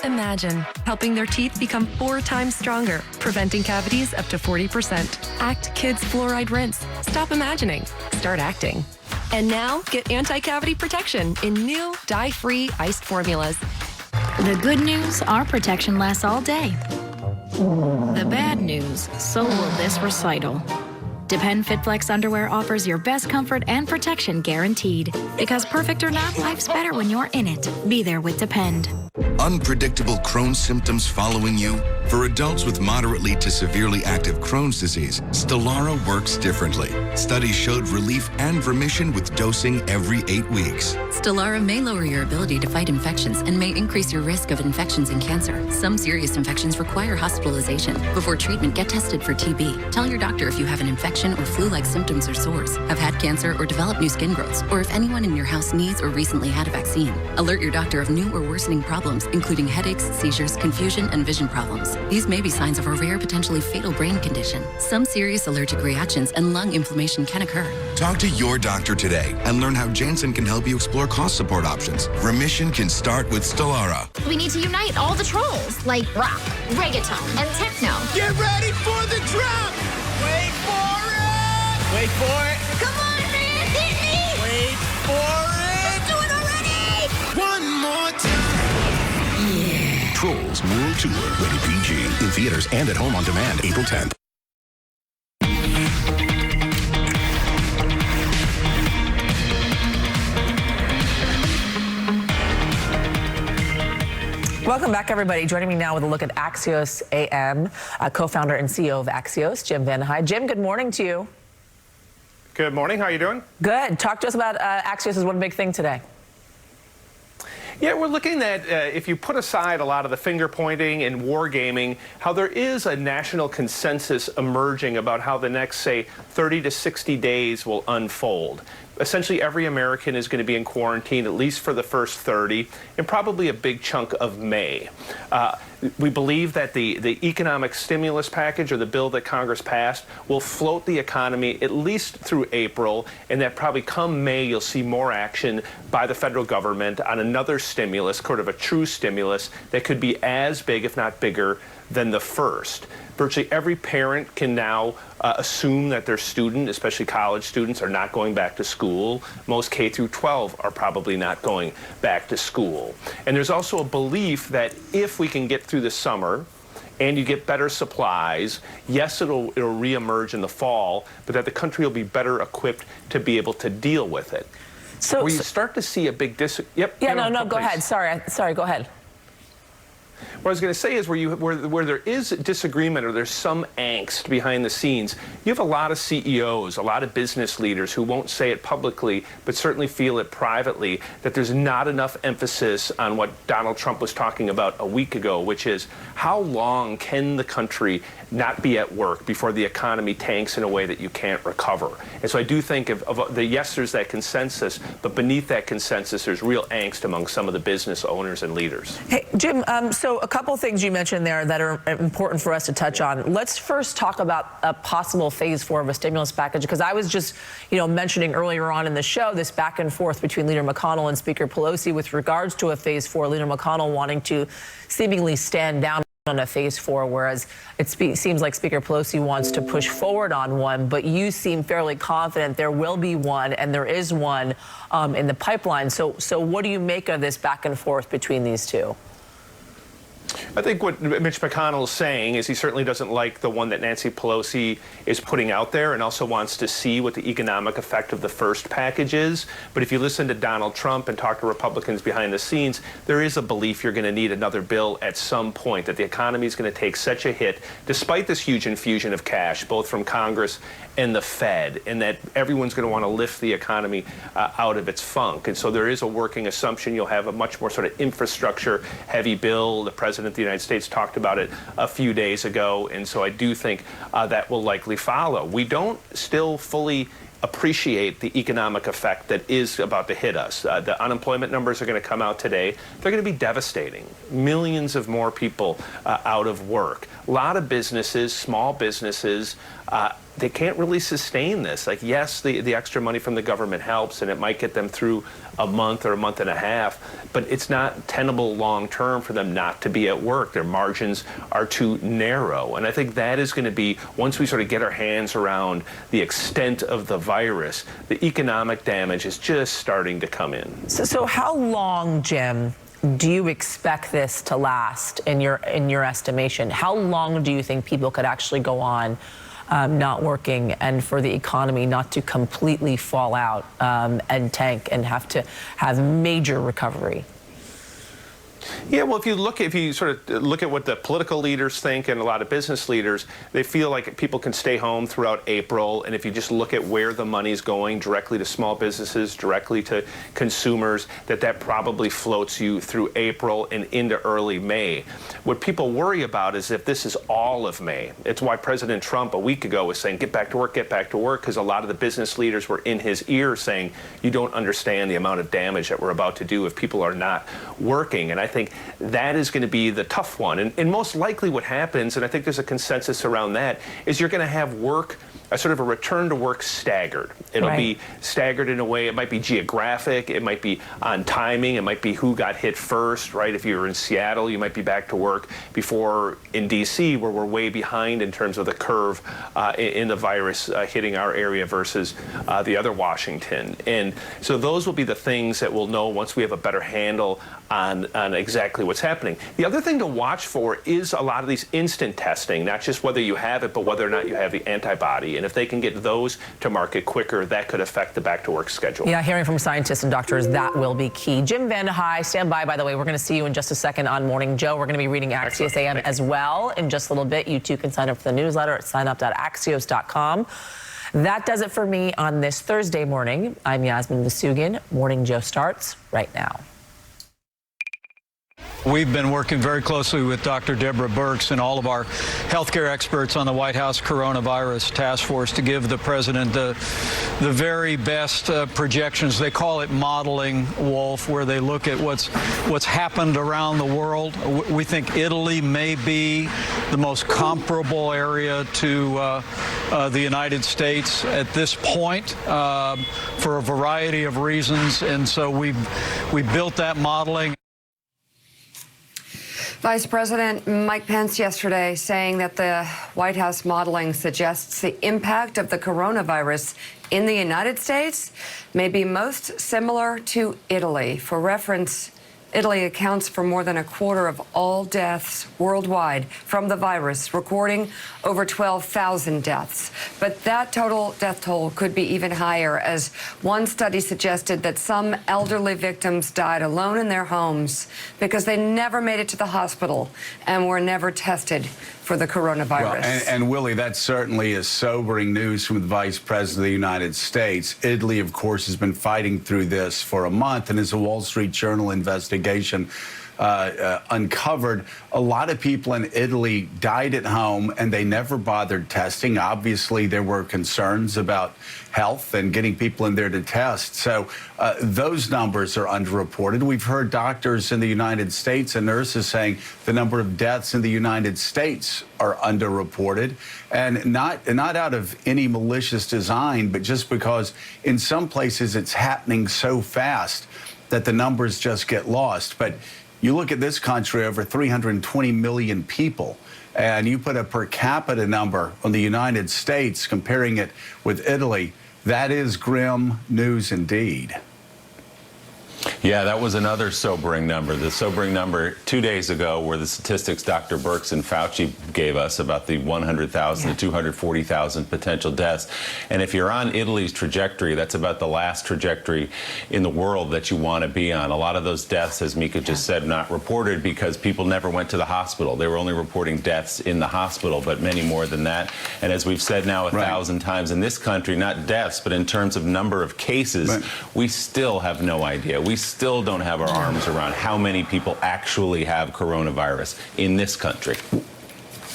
Imagine helping their teeth become 4 times stronger, preventing cavities up to 40%. Act Kids Fluoride Rinse. Stop imagining. Start acting. And now, get anti-cavity protection in new, dye-free iced formulas.
The good news, our protection lasts all day. The bad news, so will this recital. Depend FitFlex underwear offers your best comfort and protection guaranteed. Because perfect or not, life's better when you're in it. Be there with Depend.
Unpredictable Crohn's symptoms following you? For adults with moderately to severely active Crohn's disease, Stelara works differently. Studies showed relief and remission with dosing every 8 weeks.
Stelara may lower your ability to fight infections and may increase your risk of infections and cancer. Some serious infections require hospitalization. Before treatment, get tested for TB. Tell your doctor if you have an infection or flu-like symptoms or sores, have had cancer or developed new skin growths, or if anyone in your house needs or recently had a vaccine. Alert your doctor of new or worsening problems, including headaches, seizures, confusion, and vision problems. These may be signs of a rare, potentially fatal brain condition. Some serious allergic reactions and lung inflammation can occur.
Talk to your doctor today and learn how Janssen can help you explore cost support options. Remission can start with Stelara.
We need to unite all the trolls, like rock, reggaeton, and techno.
Get ready for the drop! Wait for it! Wait for it!
Come on, man! Hit me!
Wait for it!
Do it already!
One more time!
Trolls World Tour, rated PG. In theaters and at home on demand, April 10th.
Welcome back, everybody. Joining me now with a look at Axios AM, co-founder and CEO of Axios, Jim Van Hyde. Jim, good morning to you.
Good morning. How are you doing?
Good. Talk to us about Axios' one big thing today.
Yeah, we're looking at, if you put aside a lot of the finger-pointing and wargaming, how there is a national consensus emerging about how the next, say, 30 to 60 days will unfold. Essentially, every American is going to be in quarantine, at least for the first 30, and probably a big chunk of May. We believe that the economic stimulus package, or the bill that Congress passed, will float the economy at least through April, and that probably come May you'll see more action by the federal government on another stimulus, sort of a true stimulus, that could be as big, if not bigger, than the first. Virtually every parent can now assume that their student, especially college students, are not going back to school. Most K through 12 are probably not going back to school. And there's also a belief that if we can get through the summer and you get better supplies, yes, it'll reemerge in the fall, but that the country will be better equipped to be able to deal with it. So where you start to see a big
Go ahead. Sorry, go ahead.
What I was going to say is where there is disagreement or there's some angst behind the scenes, you have a lot of CEOs, a lot of business leaders who won't say it publicly but certainly feel it privately, that there's not enough emphasis on what Donald Trump was talking about a week ago, which is how long can the country not be at work before the economy tanks in a way that you can't recover. And so I do think yes, there's that consensus, but beneath that consensus, there's real angst among some of the business owners and leaders.
Hey, Jim, so a couple things you mentioned there that are important for us to touch on. Let's first talk about a possible phase 4 of a stimulus package, because I was just, mentioning earlier on in the show this back and forth between Leader McConnell and Speaker Pelosi with regards to a phase 4. Leader McConnell wanting to seemingly stand down on a phase 4, whereas it seems like Speaker Pelosi wants to push forward on one, but you seem fairly confident there will be one, and there is one in the pipeline. So what do you make of this back and forth between these two?
I think what Mitch McConnell is saying is he certainly doesn't like the one that Nancy Pelosi is putting out there, and also wants to see what the economic effect of the first package is. But if you listen to Donald Trump and talk to Republicans behind the scenes, there is a belief you're going to need another bill at some point, that the economy is going to take such a hit, despite this huge infusion of cash, both from Congress and the Fed, and that everyone's going to want to lift the economy out of its funk. And so there is a working assumption you'll have a much more sort of infrastructure-heavy bill. The President of the United States talked about it a few days ago, and so I do think that will likely follow. We don't still fully appreciate the economic effect that is about to hit us. The unemployment numbers are going to come out today. They're going to be devastating. Millions of more people out of work. A lot of businesses, small businesses, they can't really sustain this. Like, yes, the extra money from the government helps, and it might get them through a month or a month and a half, but it's not tenable long term for them not to be at work. Their margins are too narrow. And I think that is going to be, once we sort of get our hands around the extent of the virus, the economic damage is just starting to come in.
So how long, Jim, do you expect this to last in your estimation? How long do you think people could actually go on not working, and for the economy not to completely fall out and tank and have to have major recovery?
Yeah, well, if you sort of look at what the political leaders think and a lot of business leaders, they feel like people can stay home throughout April. And if you just look at where the money's going directly to small businesses, directly to consumers, that probably floats you through April and into early May. What people worry about is if this is all of May. It's why President Trump a week ago was saying, get back to work, because a lot of the business leaders were in his ear saying, you don't understand the amount of damage that we're about to do if people are not working. And I think that is going to be the tough one. And most likely what happens, and I think there's a consensus around that, is you're going to have work, a sort of a return to work staggered. It'll be staggered in a way, it might be geographic, it might be on timing, it might be who got hit first, right? If you're in Seattle, you might be back to work before in DC, where we're way behind in terms of the curve in the virus hitting our area versus the other Washington. And so those will be the things that we'll know once we have a better handle on exactly what's happening. The other thing to watch for is a lot of these instant testing, not just whether you have it, but whether or not you have the antibody. And if they can get those to market quicker, that could affect the back-to-work schedule.
Yeah, hearing from scientists and doctors, that will be key. Jim Van High, stand by, by the way. We're going to see you in just a second on Morning Joe. We're going to be reading Axios AM as well in just a little bit. You too can sign up for the newsletter at signup.axios.com. That does it for me on this Thursday morning. I'm Yasmin Vasugian. Morning Joe starts right now.
We've been working very closely with Dr. Deborah Birx and all of our healthcare experts on the White House Coronavirus Task Force to give the president the very best projections. They call it modeling, Wolf, where they look at what's happened around the world. We think Italy may be the most comparable area to the United States at this point for a variety of reasons, and so we built that modeling.
Vice President Mike Pence yesterday saying that the White House modeling suggests the impact of the coronavirus in the United States may be most similar to Italy. For reference, Italy accounts for more than a quarter of all deaths worldwide from the virus, recording over 12,000 deaths. But that total death toll could be even higher, as one study suggested that some elderly victims died alone in their homes because they never made it to the hospital and were never tested for the coronavirus.
Well, and Willie, that certainly is sobering news from the Vice President of the United States. Italy, of course, has been fighting through this for a month, and as a Wall Street Journal investigation uncovered, a lot of people in Italy died at home and they never bothered testing. Obviously, there were concerns about health and getting people in there to test. So those numbers are underreported. We've heard doctors in the United States and nurses saying the number of deaths in the United States are underreported, and not out of any malicious design, but just because in some places it's happening so fast that the numbers just get lost. But you look at this country, over 320 million people, and you put a per capita number on the United States, comparing it with Italy, that is grim news indeed.
Yeah, that was another sobering number. The sobering number 2 days ago were the statistics Dr. Birx and Fauci gave us about the 100,000 to 240,000 potential deaths. And if you're on Italy's trajectory, that's about the last trajectory in the world that you want to be on. A lot of those deaths, as Mika just said, not reported because people never went to the hospital. They were only reporting deaths in the hospital, but many more than that. And as we've said now 1,000 times in this country, not deaths, but in terms of number of cases, we still have no idea. We still don't have our arms around how many people actually have coronavirus in this country.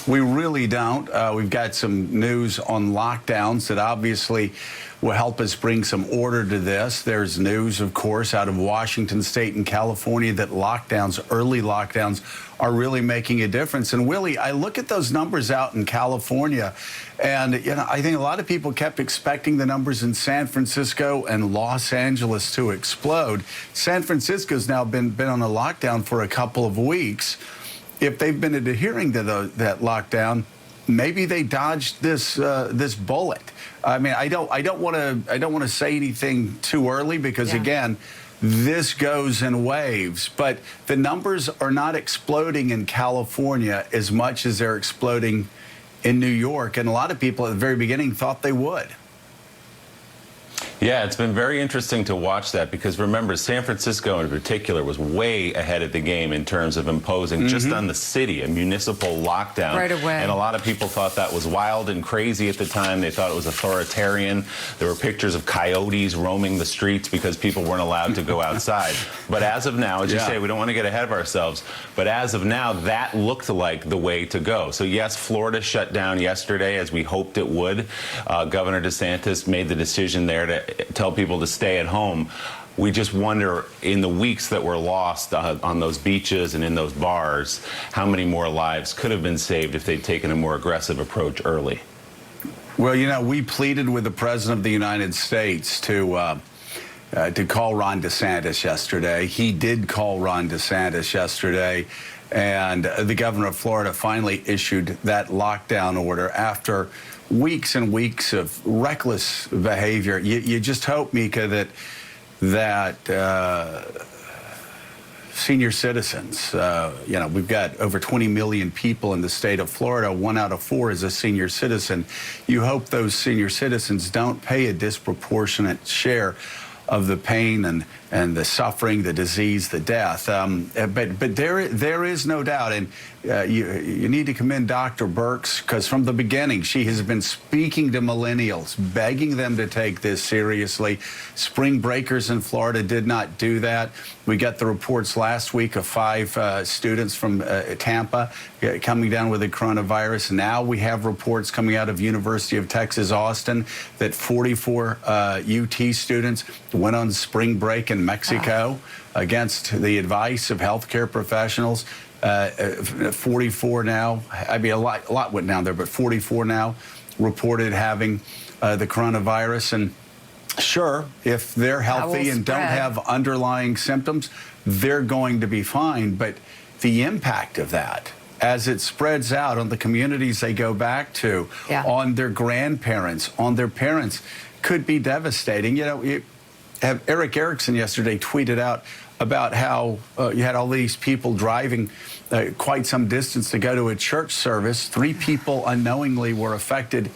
We really don't. We've got some news on lockdowns that obviously will help us bring some order to this. There's news, of course, out of Washington State and California that lockdowns, early lockdowns, are really making a difference. And Willie, I look at those numbers out in California, and I think a lot of people kept expecting the numbers in San Francisco and Los Angeles to explode. San Francisco's now been on a lockdown for a couple of weeks. If they've been adhering to that lockdown, maybe they dodged this bullet. I mean, I don't want to say anything too early because again, this goes in waves. But the numbers are not exploding in California as much as they're exploding in New York, and a lot of people at the very beginning thought they would.
Yeah, it's been very interesting to watch that because remember, San Francisco in particular was way ahead of the game in terms of imposing just on the city a municipal lockdown.
Right away.
And a lot of people thought that was wild and crazy at the time. They thought it was authoritarian. There were pictures of coyotes roaming the streets because people weren't allowed to go outside. But as of now, as you say, we don't want to get ahead of ourselves, but as of now, that looked like the way to go. So yes, Florida shut down yesterday as we hoped it would. Governor DeSantis made the decision there to tell people to stay at home. We just wonder, in the weeks that were lost on those beaches and in those bars, how many more lives could have been saved if they'd taken a more aggressive approach early.
Well, we pleaded with the President of the United States to call Ron DeSantis yesterday. He did call Ron DeSantis yesterday, and the governor of Florida finally issued that lockdown order after weeks and weeks of reckless behavior. You just hope, Mika, that senior citizens, we've got over 20 million people in the state of Florida. 1 out of 4 is a senior citizen. You hope those senior citizens don't pay a disproportionate share of the pain and the suffering, the disease, the death. But there is no doubt, and you need to commend Dr. Birx, because from the beginning she has been speaking to millennials, begging them to take this seriously. Spring breakers in Florida did not do that. We got the reports last week of 5 students from Tampa coming down with the coronavirus. Now we have reports coming out of University of Texas, Austin, that 44 UT students went on spring break in Mexico against the advice of healthcare professionals. 44 now, I mean, a lot went down there, but 44 now reported having the coronavirus. And sure, if they're healthy and don't have underlying symptoms, they're going to be fine. But the impact of that, as it spreads out on the communities they go back to, on their grandparents, on their parents, could be devastating. Eric Erickson yesterday tweeted out about how you had all these people driving quite some distance to go to a church service. 3 people unknowingly were affected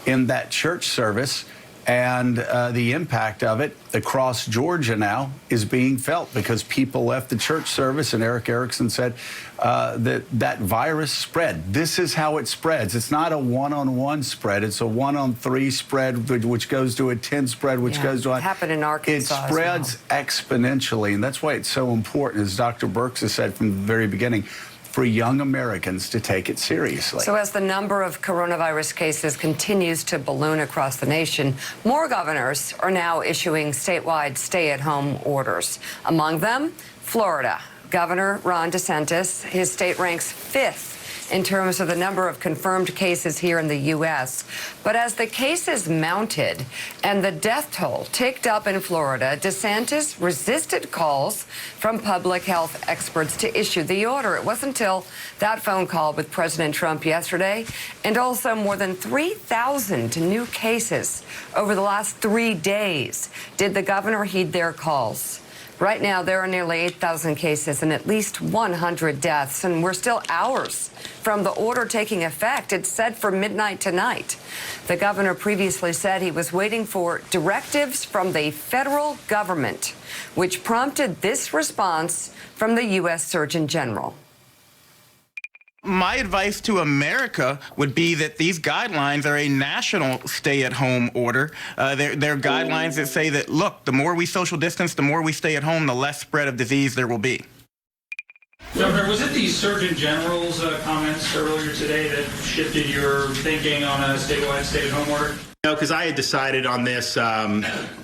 in that church service, and the impact of it across Georgia now is being felt because people left the church service, and Eric Erickson said that virus spread. This is how it spreads. It's not a 1-on-1 spread. It's a 1-on-3 spread, which goes to a 10 spread, which goes to
it happened in Arkansas.
It spreads exponentially, and that's why it's so important, as Dr. Birx has said from the very beginning, for young Americans to take it seriously.
So as the number of coronavirus cases continues to balloon across the nation, more governors are now issuing statewide stay-at-home orders. Among them, Florida. Governor Ron DeSantis, his state ranks 5th in terms of the number of confirmed cases here in the U.S. But as the cases mounted and the death toll ticked up in Florida, DeSantis resisted calls from public health experts to issue the order. It wasn't until that phone call with President Trump yesterday, and also more than 3,000 new cases over the last 3 days, did the governor heed their calls. Right now, there are nearly 8,000 cases and at least 100 deaths, and we're still hours from the order taking effect. It's set for midnight tonight. The governor previously said he was waiting for directives from the federal government, which prompted this response from the U.S. Surgeon General.
My advice to America would be that these guidelines are a national stay-at-home order. They're guidelines that say that, look, the more we social distance, the more we stay at home, the less spread of disease there will be.
Governor, was it the Surgeon General's comments earlier today that shifted your thinking on a statewide stay-at-home order?
No, because I had decided on this, when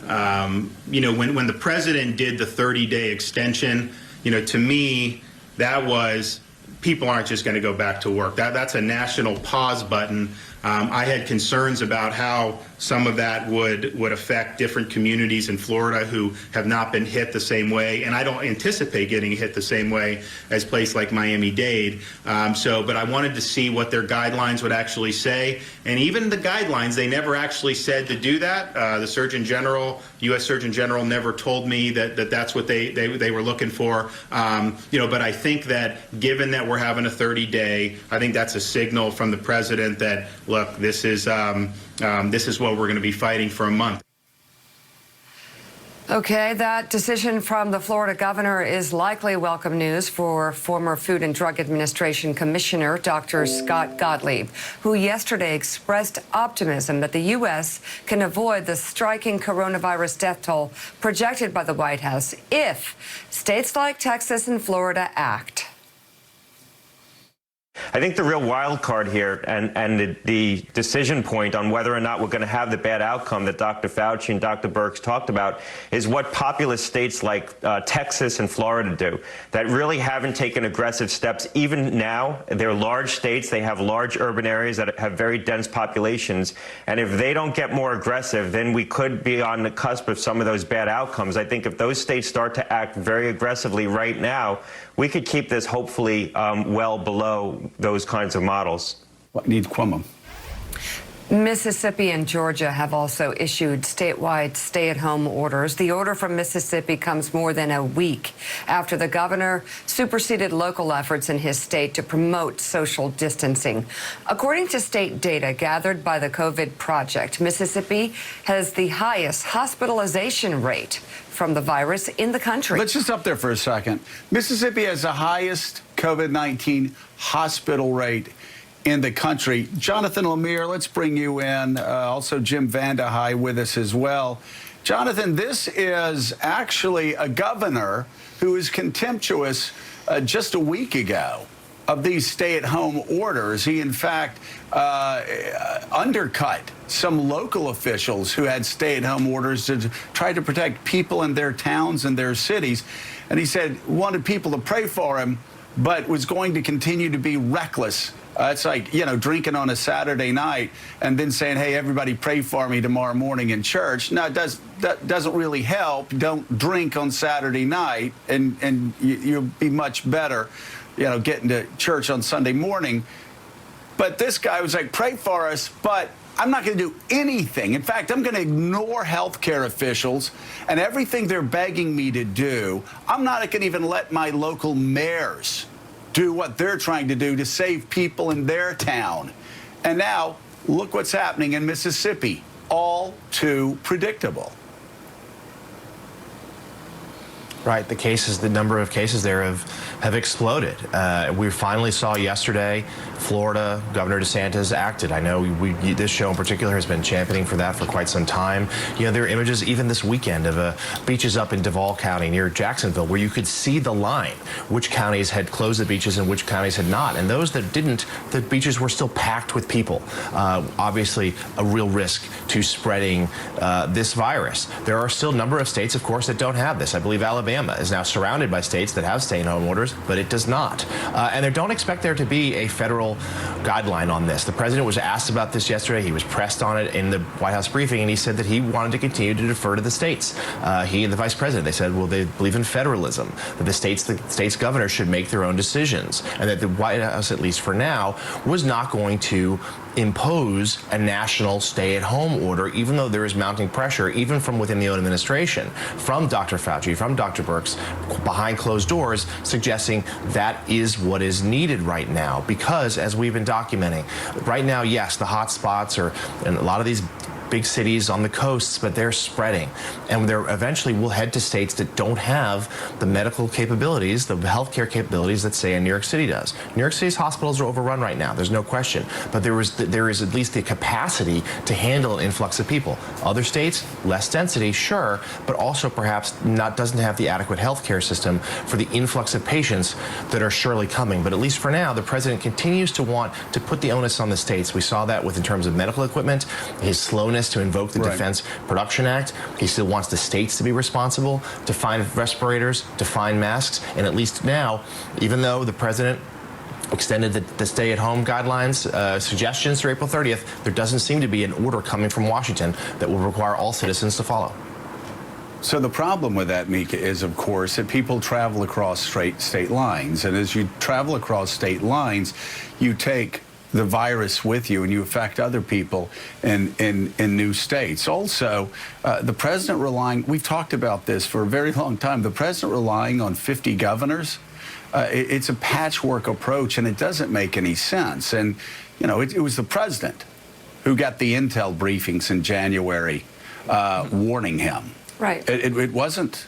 the president did the 30-day extension, to me, that was, people aren't just going to go back to work. That's a national pause button. I had concerns about how some of that would affect different communities in Florida who have not been hit the same way, and I don't anticipate getting hit the same way as a place like Miami-Dade. But I wanted to see what their guidelines would actually say, and even the guidelines, they never actually said to do that. The Surgeon General, U.S. Surgeon General, never told me that that's what they were looking for. But I think that given that we're having a 30-day, I think that's a signal from the president that, look, this is what we're going to be fighting for a month.
Okay, that decision from the Florida governor is likely welcome news for former Food and Drug Administration Commissioner Dr. Scott Gottlieb, who yesterday expressed optimism that the U.S. can avoid the striking coronavirus death toll projected by the White House if states like Texas and Florida act.
I think the real wild card here and the decision point on whether or not we're going to have the bad outcome that Dr. Fauci and Dr. Birx talked about is what populous states like Texas and Florida do that really haven't taken aggressive steps. Even now, they're large states. They have large urban areas that have very dense populations. And if they don't get more aggressive, then we could be on the cusp of some of those bad outcomes. I think if those states start to act very aggressively right now, we could keep this hopefully well below those kinds of models.
What needs Cuomo?
Mississippi and Georgia have also issued statewide stay-at-home orders. The order from Mississippi comes more than a week after the governor superseded local efforts in his state to promote social distancing. According to state data gathered by the COVID Project, Mississippi has the highest hospitalization rate from the virus in the country.
Let's just up there for a second. Mississippi has the highest COVID-19 hospital rate in the country. Jonathan Lemire, let's bring you in. Also, Jim Vandehei with us as well. Jonathan, this is actually a governor who is contemptuous just a week ago of these stay-at-home orders. He, in fact, undercut some local officials who had stay-at-home orders to try to protect people in their towns and their cities. And he said wanted people to pray for him, but was going to continue to be reckless. It's like, drinking on a Saturday night and then saying, hey, everybody pray for me tomorrow morning in church. No, that doesn't really help. Don't drink on Saturday night, and you'll be much better, getting to church on Sunday morning. But this guy was like, pray for us, but I'm not going to do anything. In fact, I'm going to ignore healthcare officials and everything they're begging me to do. I'm not going to even let my local mayors do what they're trying to do to save people in their town. And now, look what's happening in Mississippi. All too predictable.
Right, the number of cases there have exploded. We finally saw yesterday, Florida, Governor DeSantis acted. I know this show in particular has been championing for that for quite some time. There are images even this weekend of beaches up in Duval County near Jacksonville where you could see the line, which counties had closed the beaches and which counties had not. And those that didn't, the beaches were still packed with people. Obviously, a real risk to spreading this virus. There are still a number of states, of course, that don't have this. I believe Alabama is now surrounded by states that have stay-at-home orders, but it does not. And they don't expect there to be a federal guideline on this. The president was asked about this yesterday. He was pressed on it in the White House briefing, and he said that he wanted to continue to defer to the states. He and the vice president, they said, well, they believe in federalism, that the state's governors should make their own decisions, and that the White House, at least for now, was not going to impose a national stay-at-home order, even though there is mounting pressure, even from within the own administration, from Dr. Fauci, from Dr. Birx, behind closed doors, suggesting that is what is needed right now. Because, as we've been documenting, right now, yes, the hot spots and a lot of these big cities on the coasts, but they're spreading. And they're eventually will head to states that don't have the medical capabilities, the healthcare capabilities that, say, in New York City does. New York City's hospitals are overrun right now. There's no question. But there is at least the capacity to handle an influx of people. Other states, less density, sure, but also perhaps doesn't have the adequate healthcare system for the influx of patients that are surely coming. But at least for now, the president continues to want to put the onus on the states. We saw that in terms of medical equipment, his slowness to invoke the Defense Production Act. He still wants the states to be responsible to find respirators, to find masks, and at least now, even though the president extended the stay-at-home guidelines, suggestions through April 30th, there doesn't seem to be an order coming from Washington that will require all citizens to follow.
So the problem with that, Mika, is, of course, that people travel across state lines. And as you travel across state lines, you take the virus with you and you affect other people in new states. Also, the president we've talked about this for a very long time, the president relying on 50 governors, it's a patchwork approach and it doesn't make any sense. And, you know, it was the president who got the intel briefings in January warning him.
Right.
It wasn't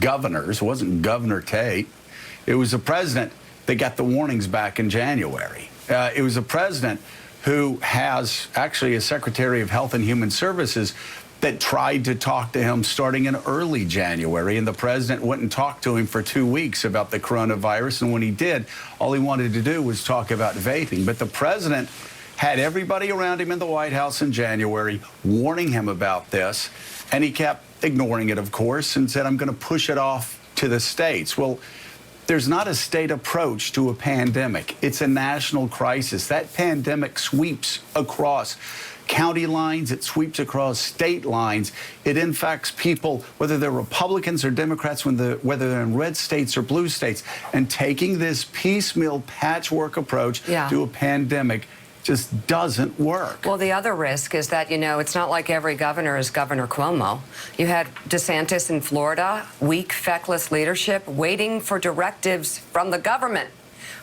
governors, it wasn't Governor Tate. It was the president that got the warnings back in January. It was the president who has actually a Secretary of Health and Human Services that tried to talk to him starting in early January, and the president went and talked to him for 2 weeks about the coronavirus, and when he did, all he wanted to do was talk about vaping. But the president had everybody around him in the White House in January warning him about this, and he kept ignoring it, of course, and said, I'm going to push it off to the states. Well, there's not a state approach to a pandemic. It's a national crisis. That pandemic sweeps across county lines. It sweeps across state lines. It infects people, whether they're Republicans or Democrats, whether they're in red states or blue states. And taking this piecemeal patchwork approach to a pandemic just doesn't work.
Well, the other risk is that, you know, it's not like every governor is Governor Cuomo. You had DeSantis in Florida, weak, feckless leadership, waiting for directives from the government.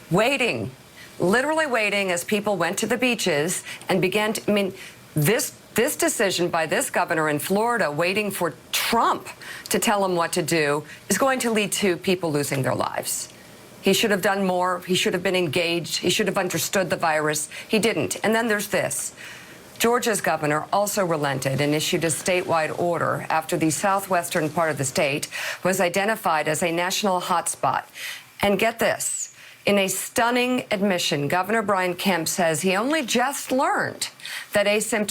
Waiting, literally waiting as people went to the beaches and began to, I mean, this decision by this governor in Florida, waiting for Trump to tell him what to do, is going to lead to people losing their lives. He should have done more. He should have been engaged. He should have understood the virus. He didn't. And then there's this. Georgia's governor also relented and issued a statewide order after the southwestern part of the state was identified as a national hotspot. And get this. In a stunning admission, Governor Brian Kemp says he only just learned that asymptomatic